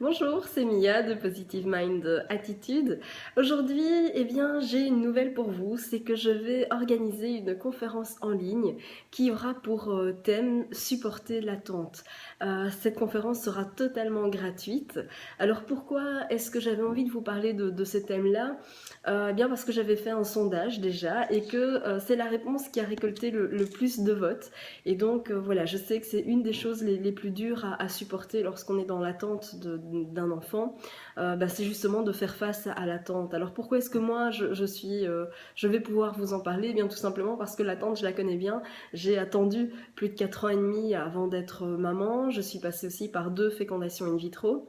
Bonjour, c'est Mia de Positive Mind Attitude. Aujourd'hui, j'ai une nouvelle pour vous, c'est que je vais organiser une conférence en ligne qui aura pour thème supporter l'attente. Cette conférence sera totalement gratuite. Alors pourquoi est-ce que j'avais envie de vous parler de ce thème-là? Bien parce que j'avais fait un sondage déjà et que c'est la réponse qui a récolté le plus de votes. Et donc voilà, je sais que c'est une des choses les plus dures à supporter lorsqu'on est dans l'attente d'un enfant. C'est justement de faire face à l'attente. Alors pourquoi est-ce que moi je vais pouvoir vous en parler? Eh bien tout simplement parce que l'attente je la connais bien. J'ai attendu plus de 4 ans et demi avant d'être maman. Je suis passée aussi par 2 fécondations in vitro.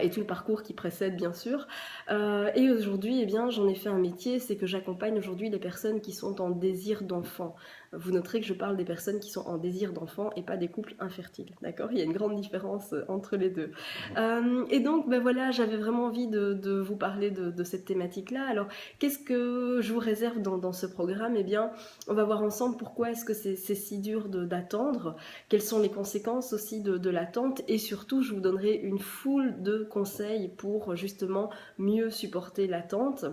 Et tout le parcours qui précède bien sûr. Et aujourd'hui, j'en ai fait un métier, c'est que j'accompagne aujourd'hui les personnes qui sont en désir d'enfant. Vous noterez que je parle des personnes qui sont en désir d'enfant et pas des couples infertiles, d'accord? Il y a une grande différence entre les deux. Et donc, voilà, j'avais vraiment envie de vous parler de cette thématique-là. Alors, qu'est-ce que je vous réserve dans ce programme? Eh bien, on va voir ensemble pourquoi est-ce que c'est si dur d'attendre, quelles sont les conséquences aussi de l'attente, et surtout, je vous donnerai une foule de conseils pour justement mieux supporter l'attente.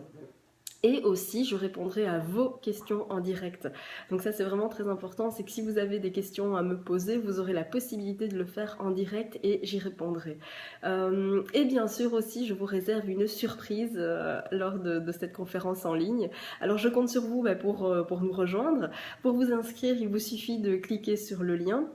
Et aussi, je répondrai à vos questions en direct. Donc ça, c'est vraiment très important. C'est que si vous avez des questions à me poser, vous aurez la possibilité de le faire en direct et j'y répondrai. Et bien sûr aussi, je vous réserve une surprise lors de cette conférence en ligne. Alors, je compte sur vous pour nous rejoindre. Pour vous inscrire, il vous suffit de cliquer sur le lien.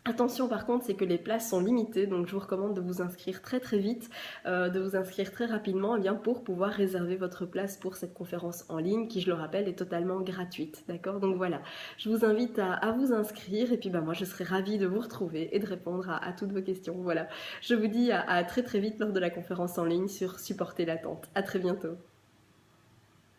Attention par contre, c'est que les places sont limitées, donc je vous recommande de vous inscrire très très vite, de vous inscrire très rapidement pour pouvoir réserver votre place pour cette conférence en ligne qui, je le rappelle, est totalement gratuite. D'accord? Donc voilà, je vous invite à vous inscrire et puis moi je serai ravie de vous retrouver et de répondre à toutes vos questions. Voilà, je vous dis à très très vite lors de la conférence en ligne sur supporter l'attente. À très bientôt.